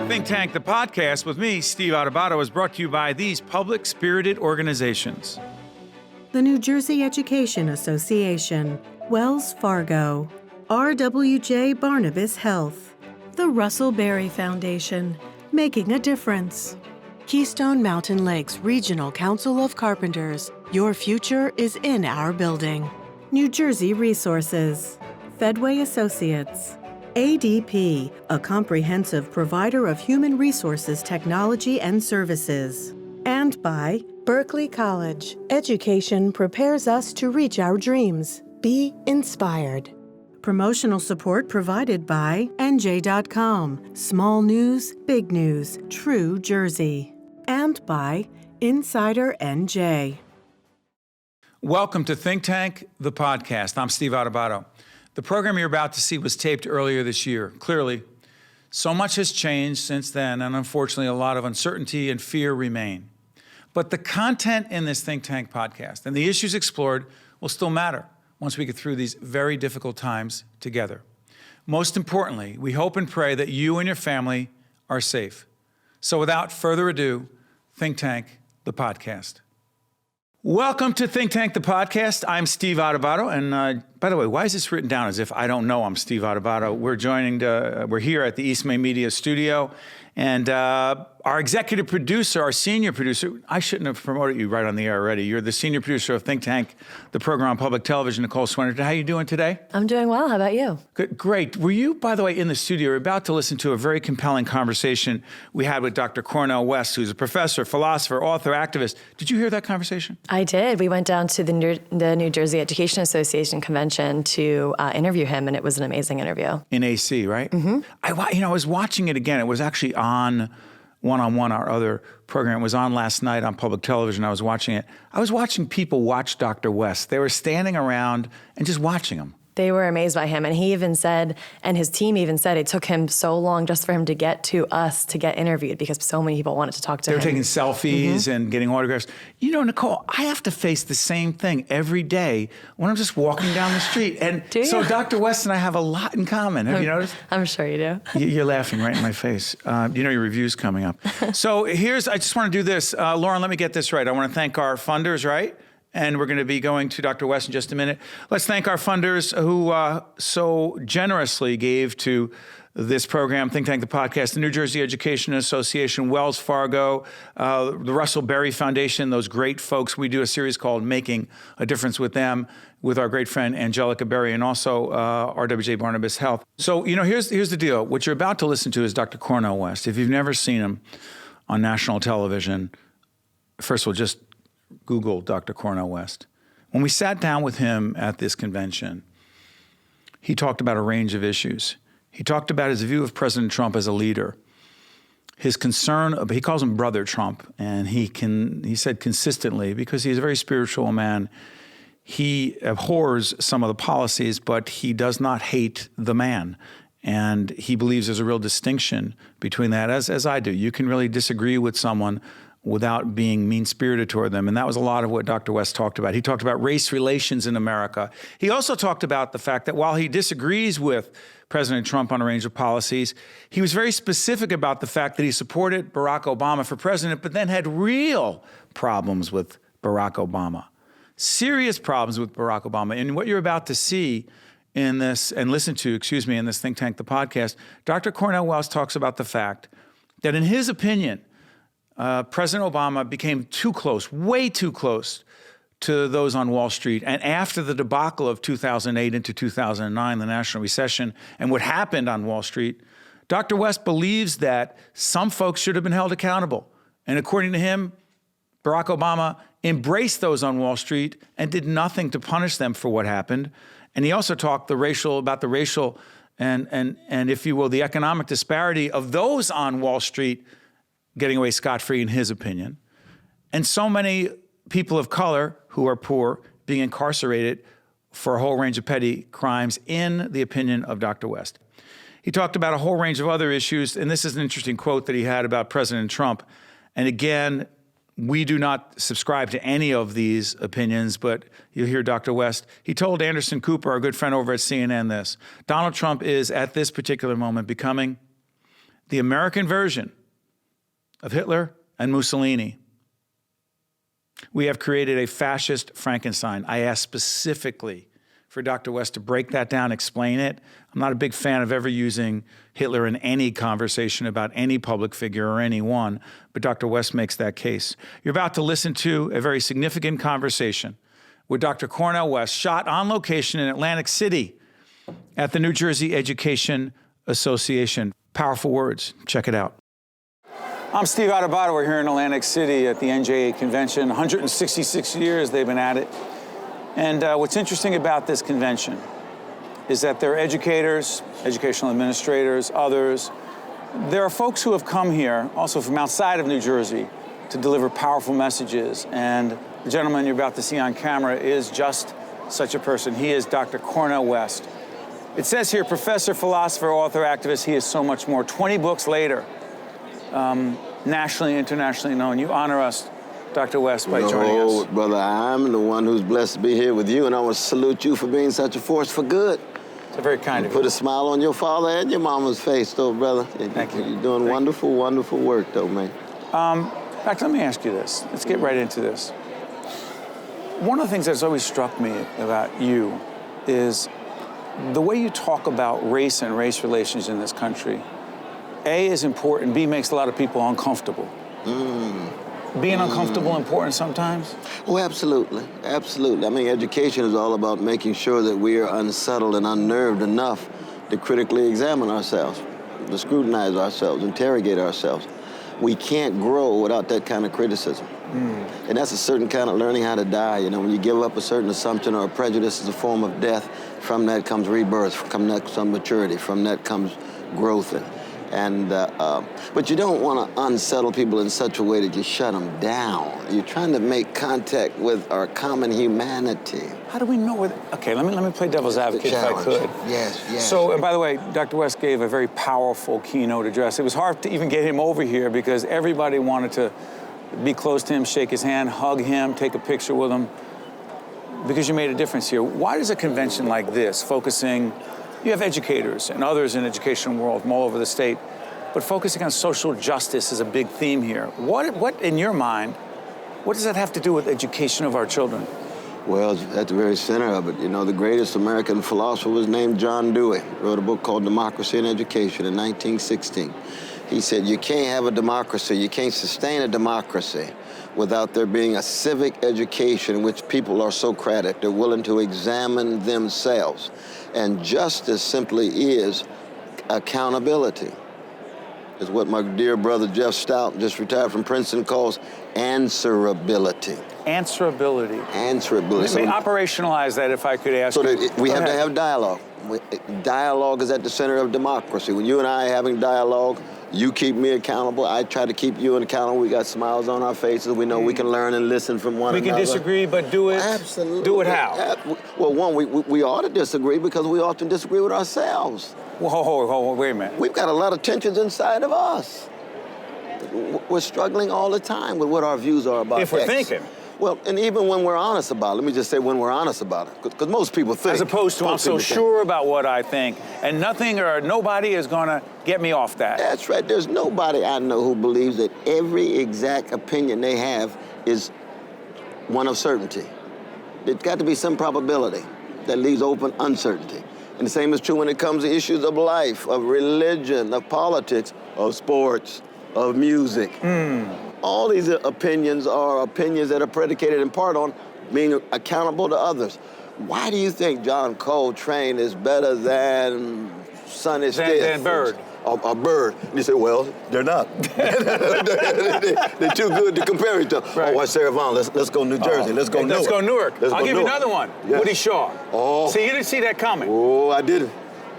Think Tank, the podcast with me, Steve Adubato, is brought to you by these public-spirited organizations. The New Jersey Education Association, Wells Fargo, RWJ Barnabas Health, the Russell Berry Foundation, Making a Difference, Keystone Mountain Lakes Regional Council of Carpenters, your future is in our building, New Jersey Resources, Fedway Associates, ADP, a comprehensive provider of human resources technology and services. And by Berkeley College. Education prepares us to reach our dreams. Be inspired. Promotional support provided by NJ.com. Small news, big news, true Jersey. And by Insider NJ. Welcome to Think Tank, the podcast. I'm Steve Adubato. The program you're about to see was taped earlier this year. Clearly, so much has changed since then, and unfortunately, a lot of uncertainty and fear remain. But the content in this Think Tank podcast and the issues explored will still matter once we get through these very difficult times together. Most importantly, we hope and pray that you and your family are safe. So without further ado, Think Tank, the podcast. Welcome to Think Tank, the podcast. I'm Steve Adubato, and by the way, why is this written down as if I don't know I'm Steve Adubato? We're here at the East May Media Studio, and our executive producer, our senior producer, I shouldn't have promoted you right on the air already. You're the senior producer of Think Tank, the program on public television, Nicole Swennerton. How are you doing today? I'm doing well. How about you? Good, great. Were you, by the way, in the studio? We're about to listen to a very compelling conversation we had with Dr. Cornel West, who's a professor, philosopher, author, activist. Did you hear that conversation? I did. We went down to the New Jersey Education Association Convention to interview him, and it was an amazing interview. In AC, right? Mm-hmm. I was watching it again. It was actually on One-on-One, our other program. It was on last night on public television. I was watching it. I was watching people watch Dr. West. They were standing around and just watching him. They were amazed by him, and he even said, and his team even said, it took him so long just for him to get to us to get interviewed because so many people wanted to talk to him. They were taking selfies and getting autographs. You know, Nicole, I have to face the same thing every day when I'm just walking down the street. And so Dr. West and I have a lot in common. Have you noticed? I'm sure you do. You're laughing right in my face. You know your review's coming up. So I just want to do this. Lauren, let me get this right. I want to thank our funders, right? And we're going to be going to Dr. West in just a minute. Let's thank our funders who so generously gave to this program, Think Tank, the podcast, the New Jersey Education Association, Wells Fargo, the Russell Berry Foundation, those great folks. We do a series called Making a Difference with them, with our great friend Angelica Berry, and also RWJ Barnabas Health. So, here's the deal. What you're about to listen to is Dr. Cornel West. If you've never seen him on national television, first of all, just Google Dr. Cornel West. When we sat down with him at this convention, he talked about a range of issues. He talked about his view of President Trump as a leader, his concern, he calls him Brother Trump, and he said consistently, because he's a very spiritual man, he abhors some of the policies, but he does not hate the man. And he believes there's a real distinction between that, as I do. You can really disagree with someone without being mean-spirited toward them. And that was a lot of what Dr. West talked about. He talked about race relations in America. He also talked about the fact that while he disagrees with President Trump on a range of policies, he was very specific about the fact that he supported Barack Obama for president, but then had real problems with Barack Obama. Serious problems with Barack Obama. And what you're about to see in this, and listen to, in this Think Tank, the podcast, Dr. Cornel West talks about the fact that in his opinion, President Obama became too close, way too close to those on Wall Street. And after the debacle of 2008 into 2009, the national recession, and what happened on Wall Street, Dr. West believes that some folks should have been held accountable. And according to him, Barack Obama embraced those on Wall Street and did nothing to punish them for what happened. And he also talked about the racial and if you will, the economic disparity of those on Wall Street getting away scot-free in his opinion, and so many people of color who are poor being incarcerated for a whole range of petty crimes in the opinion of Dr. West. He talked about a whole range of other issues, and this is an interesting quote that he had about President Trump. And again, we do not subscribe to any of these opinions, but you'll hear Dr. West. He told Anderson Cooper, our good friend over at CNN, this: Donald Trump is, at this particular moment, becoming the American version of Hitler and Mussolini. We have created a fascist Frankenstein. I asked specifically for Dr. West to break that down, explain it. I'm not a big fan of ever using Hitler in any conversation about any public figure or anyone, but Dr. West makes that case. You're about to listen to a very significant conversation with Dr. Cornel West, shot on location in Atlantic City at the New Jersey Education Association. Powerful words. Check it out. I'm Steve Adubato. We're here in Atlantic City at the NJEA Convention. 166 years they've been at it. And what's interesting about this convention is that there are educators, educational administrators, others. There are folks who have come here, also from outside of New Jersey, to deliver powerful messages. And the gentleman you're about to see on camera is just such a person. He is Dr. Cornel West. It says here, professor, philosopher, author, activist. He is so much more. 20 books later, nationally, internationally known. You honor us, Dr. West, by joining us. Brother, I'm the one who's blessed to be here with you, and I want to salute you for being such a force for good. It's very kind of you. Put a smile on your father and your mama's face, though, brother. Thank you. You're doing wonderful, wonderful work, though, man. In fact, let me ask you this. Let's get right into this. One of the things that's always struck me about you is the way you talk about race and race relations in this country. A is important, B makes a lot of people uncomfortable. Being uncomfortable important sometimes? Oh, absolutely, absolutely. I mean, education is all about making sure that we are unsettled and unnerved enough to critically examine ourselves, to scrutinize ourselves, interrogate ourselves. We can't grow without that kind of criticism. And that's a certain kind of learning how to die. You know, when you give up a certain assumption or a prejudice is a form of death, from that comes rebirth, from that comes maturity, from that comes growth. But you don't want to unsettle people in such a way that you shut them down. You're trying to make contact with our common humanity. How do we know where... Okay, let me play devil's advocate if I could. Yes. So, and by the way, Dr. West gave a very powerful keynote address. It was hard to even get him over here because everybody wanted to be close to him, shake his hand, hug him, take a picture with him, because you made a difference here. Why does a convention like this, focusing... You have educators and others in the education world from all over the state, but focusing on social justice is a big theme here. What in your mind, what does that have to do with education of our children? Well, at the very center of it, you know, the greatest American philosopher was named John Dewey. Wrote a book called Democracy and Education in 1916. He said, you can't have a democracy, you can't sustain a democracy without there being a civic education in which people are Socratic. They're willing to examine themselves. And justice simply is accountability. Is what my dear brother Jeff Stout, just retired from Princeton, calls answerability. Answerability. Answerability. Let me operationalize that, if I could ask. So that we have to have dialogue. Dialogue is at the center of democracy. When you and I are having dialogue, you keep me accountable. I try to keep you accountable. We got smiles on our faces. We know we can learn and listen from one another. We can disagree, but do it. Absolutely. Do it how? Well, one, we ought to disagree because we often disagree with ourselves. Whoa, wait a minute. We've got a lot of tensions inside of us. We're struggling all the time with what our views are about If we're X. thinking. Well, and even when we're honest about it, let me just say when we're honest about it, because most people think. As opposed to I'm so sure about what I think, and nothing or nobody is going to get me off that. That's right. There's nobody I know who believes that every exact opinion they have is one of certainty. There's got to be some probability that leaves open uncertainty. And the same is true when it comes to issues of life, of religion, of politics, of sports, of music. All these opinions are opinions that are predicated in part on being accountable to others. Why do you think John Coltrane is better than Sonny Stitt? Than Bird. A Bird. And you say, well, they're not. They're too good to compare each other. Right. Oh, what's Sarah Vaughan? Let's go New Jersey. Let's go Newark. Let's go Newark. I'll give you another one. Yes. Woody Shaw. Oh. See, you didn't see that coming. Oh, I didn't.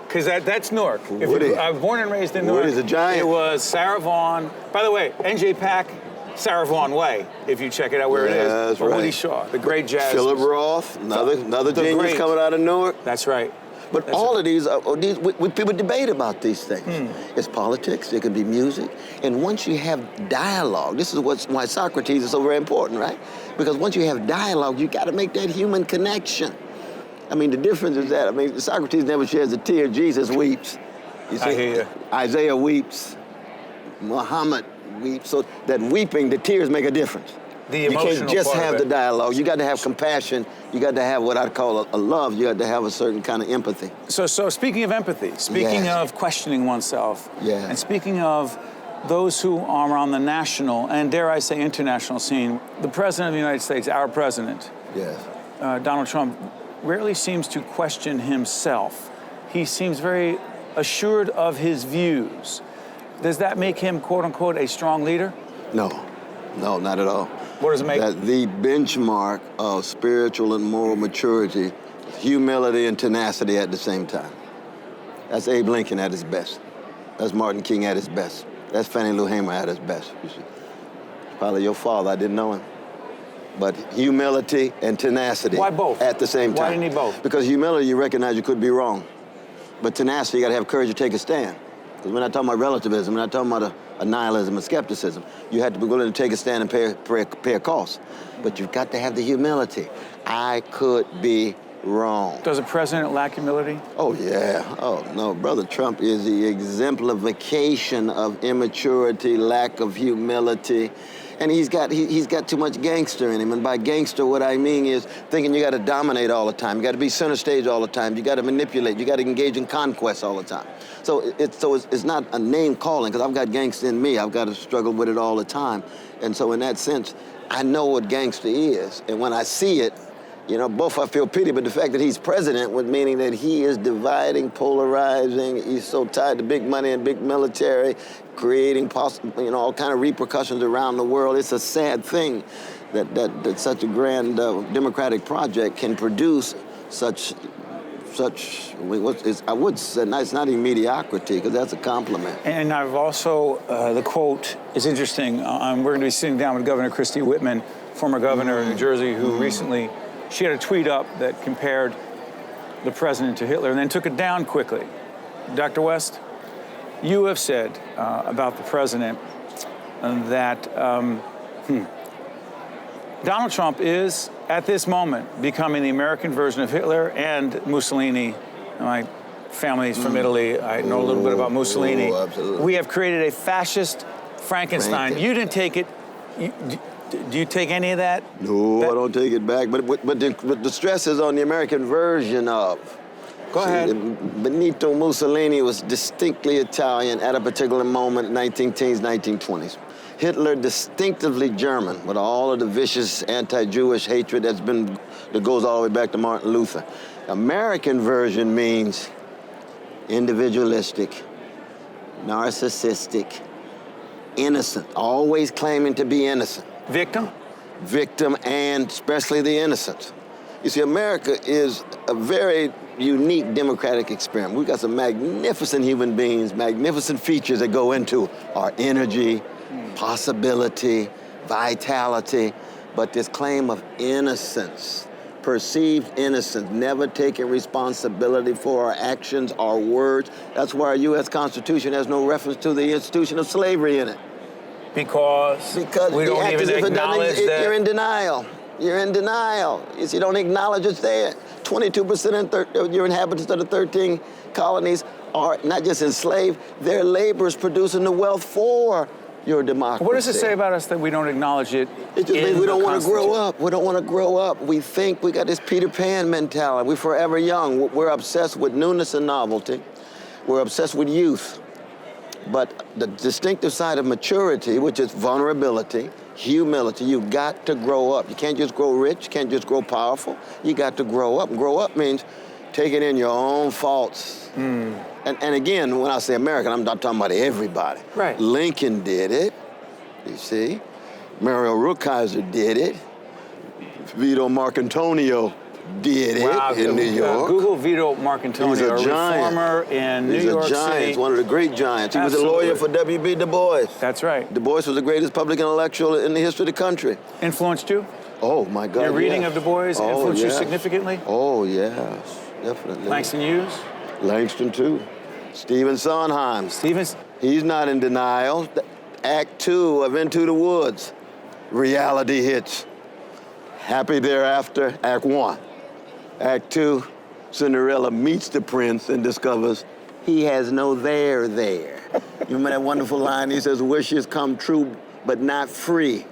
Because that's Newark. Woody. I was born and raised in Newark. Woody's a giant. It was Sarah Vaughan. By the way, NJPAC, Sarah Vaughan Way, if you check it out where it is. That's But right. Woody Shaw, the great jazz. Philip Roth, another the genius great. coming out of Newark. That's right. But all of these people debate about these things. It's politics, it can be music. And once you have dialogue, this is why Socrates is so very important, right? Because once you have dialogue, you got to make that human connection. I mean, the difference is that, Socrates never sheds a tear, Jesus weeps. You see? I hear you. Isaiah weeps. Muhammad weeps, so that weeping, the tears make a difference. The you emotional can't just part have of the it. dialogue. You got to have compassion. You got to have what I'd call a love. You got to have a certain kind of empathy. So speaking of empathy, speaking Yes. of questioning oneself, Yes. and speaking of those who are on the national and, dare I say, international scene, the President of the United States, our President, Yes. Donald Trump, rarely seems to question himself. He seems very assured of his views. Does that make him, quote unquote, a strong leader? No, not at all. What does it make? That the benchmark of spiritual and moral maturity, humility and tenacity at the same time. That's Abe Lincoln at his best. That's Martin King at his best. That's Fannie Lou Hamer at his best. You see. Probably your father, I didn't know him. But humility and tenacity. Why both? At the same time. Why didn't he both? Because humility, you recognize you could be wrong. But tenacity, you got to have courage to take a stand. Because we're not talking about relativism, we're not talking about a nihilism and skepticism. You have to be willing to take a stand and pay a cost. But you've got to have the humility. I could be wrong. Does a president lack humility? Oh, yeah. Oh, no. Brother Trump is the exemplification of immaturity, lack of humility. And he's got too much gangster in him. And by gangster, what I mean is thinking you got to dominate all the time. You got to be center stage all the time. You got to manipulate. You got to engage in conquest all the time. So it's not a name calling, because I've got gangster in me. I've got to struggle with it all the time. And so in that sense, I know what gangster is. And when I see it, both I feel pity, but the fact that he's president would meaning that he is dividing, polarizing. He's so tied to big money and big military, creating all kind of repercussions around the world. It's a sad thing that such a grand democratic project can produce such. I would say it's not even mediocrity, because that's a compliment. And I've also, the quote is interesting. We're going to be sitting down with Governor Christie Whitman, former governor of New Jersey, who recently, she had a tweet up that compared the president to Hitler and then took it down quickly. Dr. West, you have said about the president that Donald Trump is, at this moment, becoming the American version of Hitler and Mussolini. My family's from Italy. I know a little bit about Mussolini. Absolutely. We have created a fascist Frankenstein. You didn't take it. Do you take any of that? No, I don't take it back. But the stress is on the American version of. Go ahead. Benito Mussolini was distinctly Italian at a particular moment, 1910s, 1920s. Hitler distinctively German, with all of the vicious anti-Jewish hatred that goes all the way back to Martin Luther. American version means individualistic, narcissistic, innocent, always claiming to be innocent. Victim? Victim, and especially the innocent. You see, America is a very unique democratic experiment. We've got some magnificent human beings, magnificent features that go into our energy, possibility, vitality, but this claim of innocence, perceived innocence, never taking responsibility for our actions, our words. That's why our U.S. Constitution has no reference to the institution of slavery in it. Because we don't even acknowledge that. You're in denial. You're in denial. You don't acknowledge it's there. 22% of your inhabitants of the 13 colonies are not just enslaved, their labor is producing the wealth for your democracy. What does it say about us that we don't acknowledge it? It just means we don't want to grow up. We don't want to grow up. We think we got this Peter Pan mentality. We're forever young. We're obsessed with newness and novelty. We're obsessed with youth. But the distinctive side of maturity, which is vulnerability, humility, you've got to grow up. You can't just grow rich, you can't just grow powerful. You got to grow up. Grow up means taking in your own faults. And again, when I say American, I'm not talking about everybody. Right. Lincoln did it, you see. Mario Rukeyser did it. Vito Marcantonio did it in New York. Google Vito Marcantonio, He's a giant. Reformer in New York City. He's a giant. He's one of the great giants. He was a lawyer for W.B. Du Bois. That's right. Du Bois was the greatest public intellectual in the history of the country. Influenced you? Oh, my God, Your reading of Du Bois influenced you yes. significantly? Oh, yes, definitely. Langston Hughes? Langston, too. Stephen Sondheim. He's not in denial. Act 2 of Into the Woods. Reality hits. Happy Thereafter, Act 1. Act 2, Cinderella meets the prince and discovers He has no there. You remember that wonderful line? He says, wishes come true, but not free.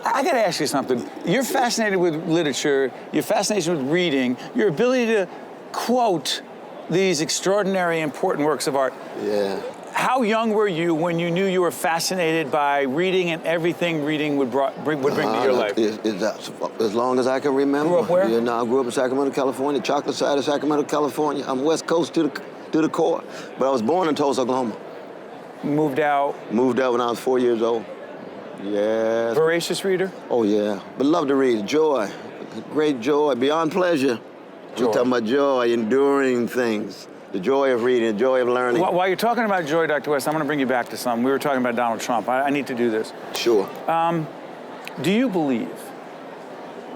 I got to ask you something. You're fascinated with literature. You're fascinated with reading. Your ability to quote these extraordinary, important works of art. Yeah. How young were you when you knew you were fascinated by reading and everything reading would bring to your life? As long as I can remember. Grew up where? You know, I grew up in Sacramento, California, chocolate side of Sacramento, California. I'm West Coast to the core, but I was born in Tulsa, Oklahoma. Moved out? Moved out when I was 4 years old. Yeah. Voracious reader? Oh, yeah. But love to read. Joy. Great joy. Beyond pleasure. Joy. We're talking about joy, enduring things. The joy of reading, the joy of learning. While you're talking about joy, Dr. West, I'm going to bring you back to something. We were talking about Donald Trump. I need to do this. Sure. Do you believe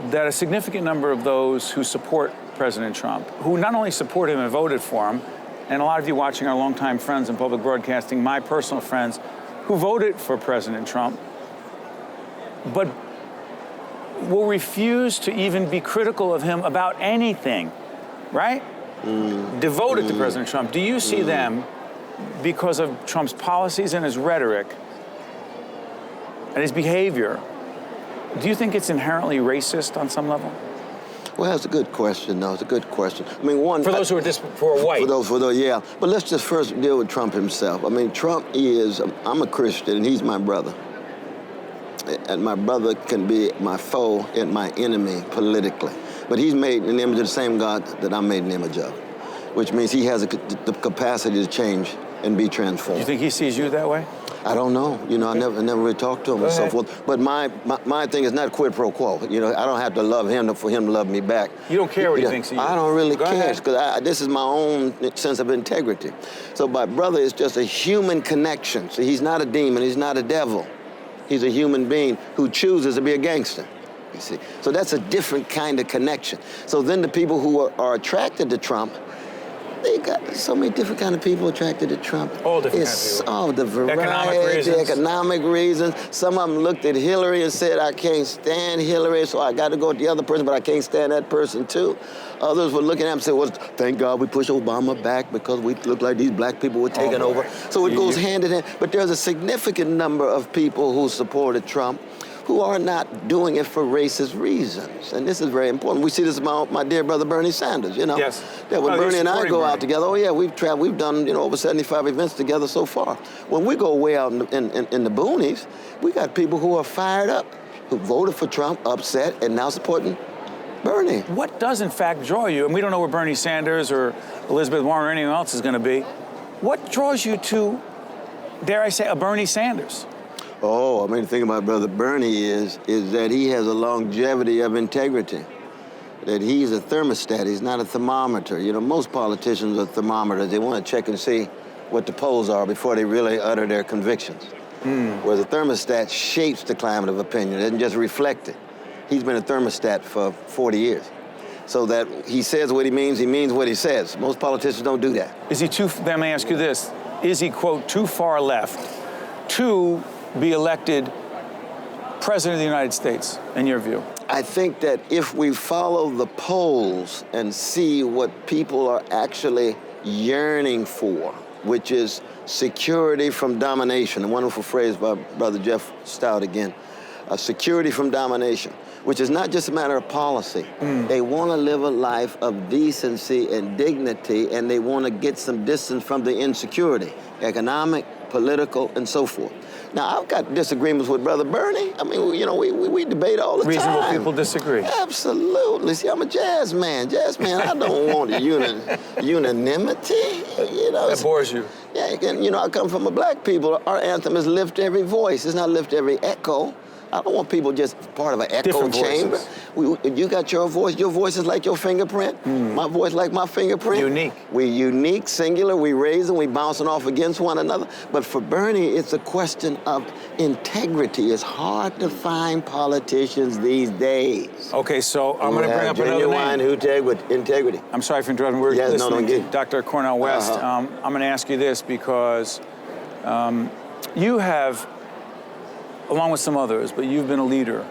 that a significant number of those who support President Trump, who not only support him and voted for him, and a lot of you watching are longtime friends in public broadcasting, my personal friends, who voted for President Trump, but will refuse to even be critical of him about anything, right? Devoted to President Trump. Do you see them, because of Trump's policies and his rhetoric and his behavior, do you think it's inherently racist on some level? Well, that's a good question, though. It's a good question. I mean, one... For those who are for white. For those, yeah. But let's just first deal with Trump himself. I mean, Trump is... I'm a Christian, and he's my brother. And my brother can be my foe and my enemy politically. But he's made in the image of the same God that I'm made in the image of, which means he has the capacity to change and be transformed. You think he sees you that way? I don't know. You know, I never really talked to him and so forth. But my thing is not quid pro quo. You know, I don't have to love him for him to love me back. You don't care what he thinks of you? I don't really care, because this is my own sense of integrity. So my brother is just a human connection. So he's not a demon. He's not a devil. He's a human being who chooses to be a gangster. You see, so that's a different kind of connection. So then the people who are attracted to Trump, they got so many different kind of people attracted to Trump. All different kind of people. Oh, the variety, economic reasons. Some of them looked at Hillary and said, I can't stand Hillary, so I got to go with the other person, but I can't stand that person too. Others were looking at him and said, well, thank God we pushed Obama back because we looked like these black people were taking over. So it goes hand in hand. But there's a significant number of people who supported Trump who are not doing it for racist reasons. And this is very important. We see this with my dear brother Bernie Sanders, you know. Yes. Yeah, when Bernie and I go Bernie out together, oh yeah, we've traveled, we've done, you know, over 75 events together so far. When we go way out in the boonies, we got people who are fired up, who voted for Trump, upset, and now supporting Bernie. What does in fact draw you, and we don't know where Bernie Sanders or Elizabeth Warren or anyone else is going to be, what draws you to, dare I say, a Bernie Sanders? Oh, I mean, the thing about Brother Bernie is that he has a longevity of integrity, that he's a thermostat, he's not a thermometer. You know, most politicians are thermometers. They want to check and see what the polls are before they really utter their convictions. Whereas a thermostat shapes the climate of opinion, it doesn't just reflect it. He's been a thermostat for 40 years. So that he says what he means what he says. Most politicians don't do that. Is he let me ask you this, is he, quote, too far left to be elected President of the United States, in your view? I think that if we follow the polls and see what people are actually yearning for, which is security from domination, a wonderful phrase by Brother Jeff Stout again, security from domination, which is not just a matter of policy. They want to live a life of decency and dignity, and they want to get some distance from the insecurity, economic, political, and so forth. Now, I've got disagreements with Brother Bernie. I mean, you know, we debate all the time. Reasonable people disagree. Absolutely. See, I'm a jazz man. I don't want unanimity. You know, that bores you. Yeah, and, you know, I come from a black people. Our anthem is lift every voice. It's not lift every echo. I don't want people just part of an echo Different chamber. Voices. You got your voice. Your voice is like your fingerprint. My voice like my fingerprint. Unique. We're unique, singular. We raising, we bouncing off against one another. But for Bernie, it's a question of integrity. It's hard to find politicians these days. Okay, so I'm going to bring up another name. Integrity. I'm sorry for interrupting. We're listening to Dr. Cornel West. I'm going to ask you this because you have, along with some others, but you've been a leader,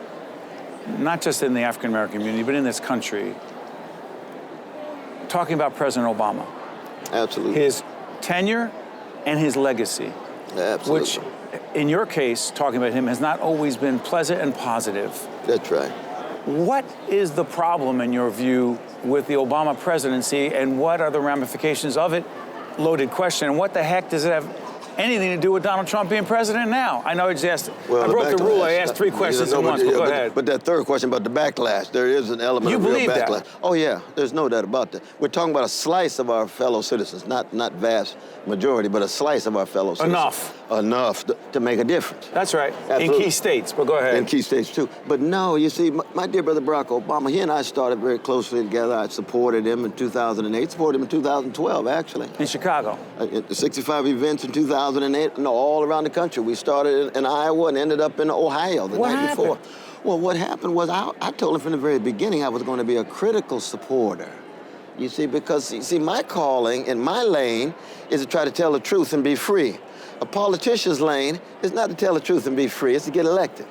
not just in the African-American community, but in this country, talking about President Obama. Absolutely. His tenure and his legacy. Absolutely. Which, in your case, talking about him, has not always been pleasant and positive. That's right. What is the problem, in your view, with the Obama presidency, and what are the ramifications of it? Loaded question. And what the heck does it have anything to do with Donald Trump being president now? I know I just asked. Well, I broke the rule. I asked three questions at once, but go ahead. But that third question about the backlash, there is an element of real believe backlash. that? Oh, yeah, there's no doubt about that. We're talking about a slice of our fellow citizens, not vast majority, but a slice of our fellow citizens. Enough to make a difference. That's right. Absolutely. In key states, but go ahead. In key states, too. But no, you see, my dear brother Barack Obama, he and I started very closely together. I supported him in 2008, supported him in 2012, actually. In Chicago. The 65 events in 2008, no, all around the country. We started in Iowa and ended up in Ohio the night before. Well, what happened was I told him from the very beginning I was going to be a critical supporter. You see, because, my calling in my lane is to try to tell the truth and be free. A politician's lane is not to tell the truth and be free, it's to get elected.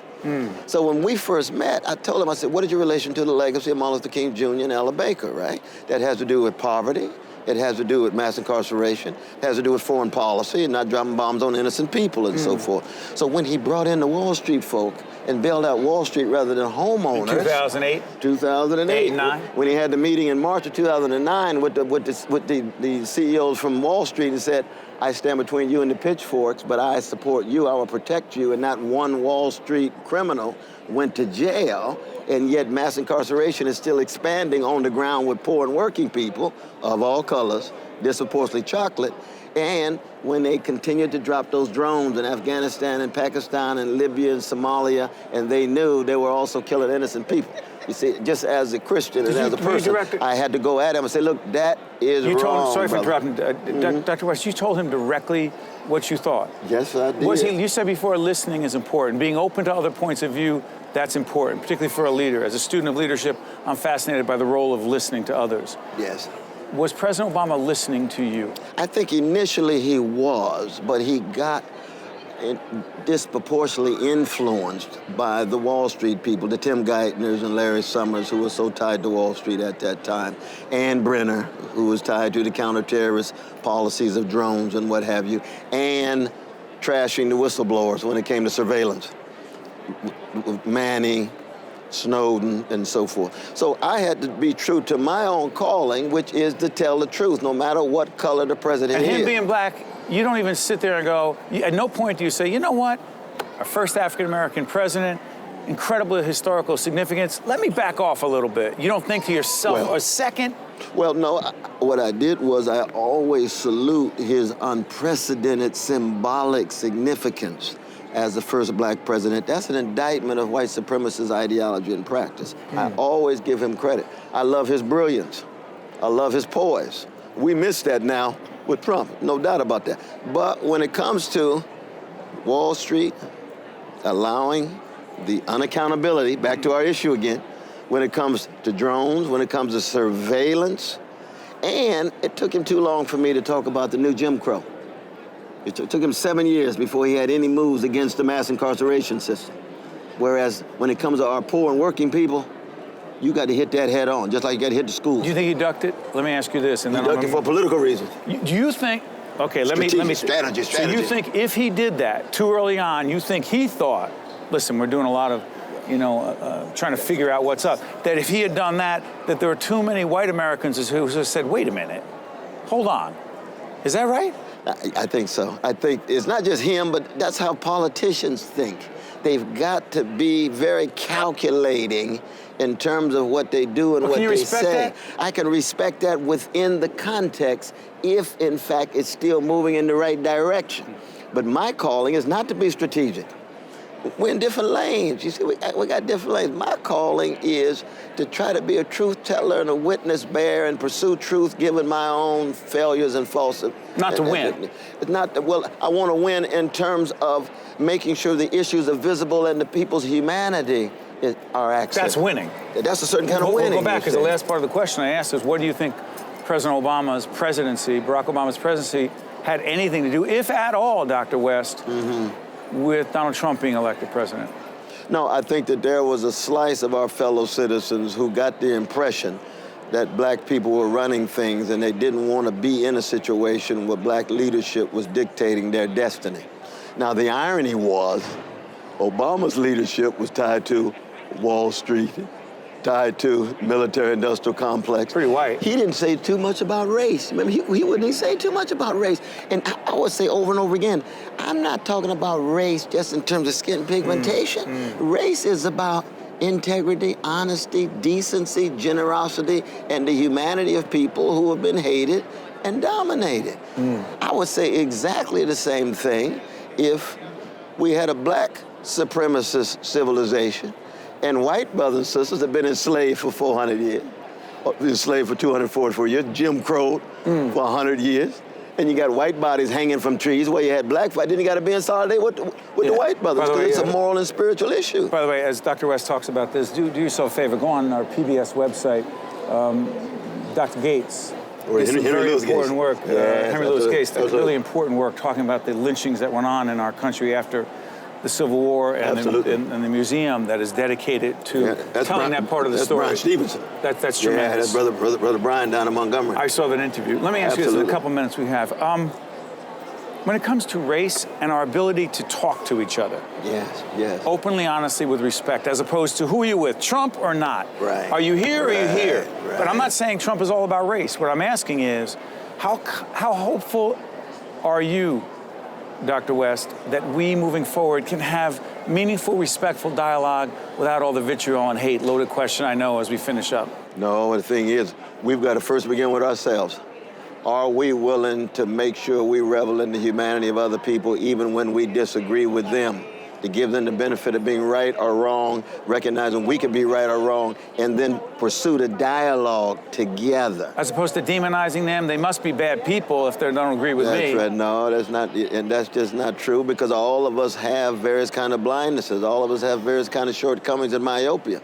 So when we first met, I told him, I said, what is your relation to the legacy of Martin Luther King Jr. and Ella Baker, right? That has to do with poverty. It has to do with mass incarceration. It has to do with foreign policy and not dropping bombs on innocent people and so forth. So when he brought in the Wall Street folk and bailed out Wall Street rather than homeowners. In 2008? 2008. 9. When he had the meeting in March of 2009 with the CEOs from Wall Street and said, I stand between you and the pitchforks, but I support you, I will protect you, and not one Wall Street criminal went to jail, and yet mass incarceration is still expanding on the ground with poor and working people of all colors, disproportionately chocolate. And when they continued to drop those drones in Afghanistan and Pakistan and Libya and Somalia, and they knew they were also killing innocent people. You see, just as a Christian and as a person, I had to go at him and say, look, that is wrong, Sorry for brother. interrupting. Dr. West, you told him directly what you thought. Yes, I did. You said before listening is important. Being open to other points of view, that's important, particularly for a leader. As a student of leadership, I'm fascinated by the role of listening to others. Yes. Was President Obama listening to you? I think initially he was, but he got disproportionately influenced by the Wall Street people, the Tim Geithners and Larry Summers, who were so tied to Wall Street at that time, Ann Brenner, who was tied to the counterterrorist policies of drones and what have you, and trashing the whistleblowers when it came to surveillance, Manning, Snowden, and so forth. So I had to be true to my own calling, which is to tell the truth, no matter what color the president is. And him being black, you don't even sit there and go, at no point do you say, you know what, our first African-American president, incredible historical significance, let me back off a little bit. You don't think to yourself, a second? Well, no, what I did was I always salute his unprecedented symbolic significance as the first black president. That's an indictment of white supremacist ideology and practice. I always give him credit. I love his brilliance. I love his poise. We miss that now with Trump, no doubt about that. But when it comes to Wall Street allowing the unaccountability, back to our issue again, when it comes to drones, when it comes to surveillance, and it took him too long for me to talk about the new Jim Crow. It took him 7 years before he had any moves against the mass incarceration system. Whereas when it comes to our poor and working people, you got to hit that head on, just like you got to hit the schools. Do you think he ducked it? Let me ask you this. And He then ducked it for political reasons. Do you think, okay, let me. Strategy. So you think if he did that too early on, you think he thought, listen, we're doing a lot of, trying to figure out what's up, that if he had done that, that there were too many white Americans who just said, wait a minute, hold on. Is that right? I think so. I think it's not just him, but that's how politicians think. They've got to be very calculating in terms of what they do and what they say. That? I can respect that within the context if, in fact, it's still moving in the right direction. But my calling is not to be strategic. We're in different lanes. You see, we got different lanes. My calling is to try to be a truth teller and a witness bearer and pursue truth given my own failures and faults. Not to win. It's not, well, I want to win in terms of making sure the issues are visible and the people's humanity are accessed. That's winning. That's a certain kind of winning. We'll go back, because the last part of the question I asked is, what do you think President Obama's presidency, Barack Obama's presidency, had anything to do, if at all, Dr. West, with Donald Trump being elected president? No, I think that there was a slice of our fellow citizens who got the impression that black people were running things and they didn't want to be in a situation where black leadership was dictating their destiny. Now, the irony was Obama's leadership was tied to Wall Street, tied to military-industrial complex. Pretty white. He didn't say too much about race. Remember, he wouldn't say too much about race. And I would say over and over again, I'm not talking about race just in terms of skin pigmentation. Race is about integrity, honesty, decency, generosity, and the humanity of people who have been hated and dominated. I would say exactly the same thing if we had a black supremacist civilization and white brothers and sisters have been enslaved for 400 years, enslaved for 244 years, Jim Crow for 100 years, and you got white bodies hanging from trees where you had black fight, then you got to be in solidarity with the white brothers, because it's a moral and spiritual issue. By the way, as Dr. West talks about this, do yourself a favor, go on our PBS website, Dr. Gates. Or Henry Louis important Gates. work. Henry Louis Gates, that's absolutely. really important work, talking about the lynchings that went on in our country after the Civil War, and the museum that is dedicated to telling that part of the story. Brian Stevenson. That's tremendous. Yeah, that's brother Brian down in Montgomery. I saw that interview. Let me ask you this in the couple minutes we have. When it comes to race and our ability to talk to each other, yes, openly, honestly, with respect, as opposed to who are you with, Trump or not? Right. Are you here or are you here? Right. But I'm not saying Trump is all about race. What I'm asking is, how hopeful are you, Dr. West, that we moving forward can have meaningful, respectful dialogue without all the vitriol and hate? Loaded question, I know, as we finish up. No, the thing is, we've got to first begin with ourselves. Are we willing to make sure we revel in the humanity of other people even when we disagree with them? To give them the benefit of being right or wrong, recognizing we can be right or wrong, and then pursue the dialogue together. As opposed to demonizing them, they must be bad people if they don't agree with me. That's right. No, that's not, and that's just not true, because all of us have various kind of blindnesses. All of us have various kind of shortcomings and myopia.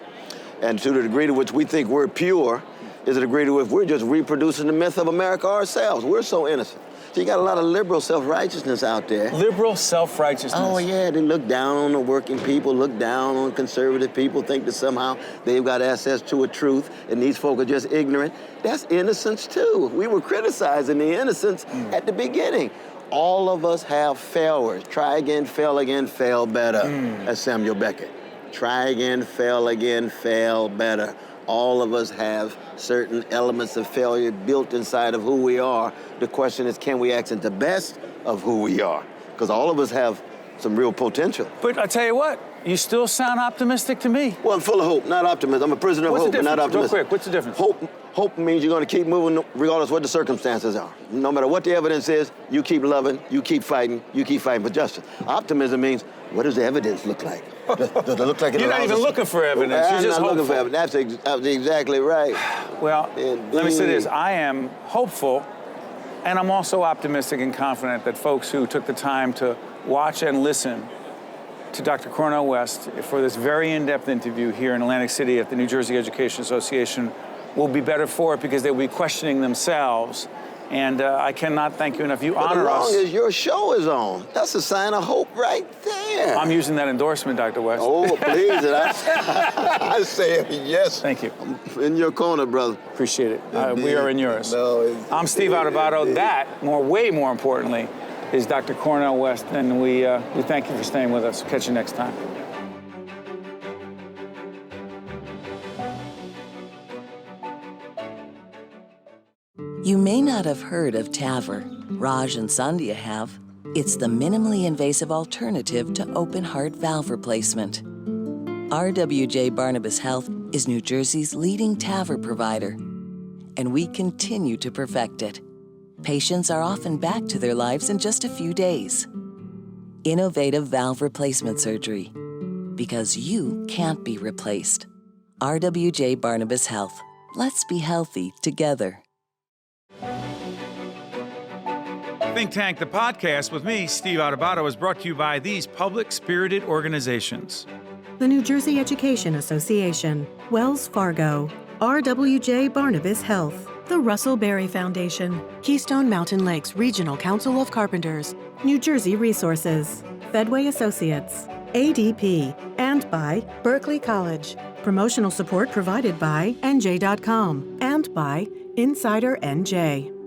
And to the degree to which we think we're pure is a degree to which we're just reproducing the myth of America ourselves. We're so innocent. So you got a lot of liberal self-righteousness out there. Liberal self-righteousness. Oh, yeah, they look down on the working people, look down on conservative people, think that somehow they've got access to a truth, and these folk are just ignorant. That's innocence, too. We were criticizing the innocence at the beginning. All of us have failures. Try again, fail better. That's Samuel Beckett. Try again, fail better. All of us have certain elements of failure built inside of who we are. The question is, can we access the best of who we are? Because all of us have some real potential. But I tell you what, you still sound optimistic to me. Well, I'm full of hope, not optimism. I'm a prisoner of hope, but not optimism. Real quick, what's the difference? Hope means you're going to keep moving regardless of what the circumstances are. No matter what the evidence is, you keep loving, you keep fighting for justice. Optimism means, what does the evidence look like? Does it look like it You're not even looking for evidence. You're just not hopeful. looking for evidence. That's exactly right. Well, Indeed. let me say this. I am hopeful, and I'm also optimistic and confident that folks who took the time to watch and listen to Dr. Cornel West for this very in-depth interview here in Atlantic City at the New Jersey Education Association will be better for it, because they'll be questioning themselves. And I cannot thank you enough. You honor us. As long as your show is on, that's a sign of hope right there. I'm using that endorsement, Dr. West. Oh, please. And I say yes. Thank you. I'm in your corner, brother. Appreciate it. We are in yours. No, I'm Steve Adubato. That, way more importantly, is Dr. Cornel West. And we thank you for staying with us. Catch you next time. You may not have heard of TAVR. Raj and Sandhya have. It's the minimally invasive alternative to open heart valve replacement. RWJ Barnabas Health is New Jersey's leading TAVR provider, and we continue to perfect it. Patients are often back to their lives in just a few days. Innovative valve replacement surgery, because you can't be replaced. RWJ Barnabas Health. Let's be healthy together. Think Tank, the podcast with me, Steve Adubato, is brought to you by these public-spirited organizations. The New Jersey Education Association, Wells Fargo, RWJ Barnabas Health, the Russell Berry Foundation, Keystone Mountain Lakes Regional Council of Carpenters, New Jersey Resources, Fedway Associates, ADP, and by Berkeley College. Promotional support provided by NJ.com and and by Insider NJ.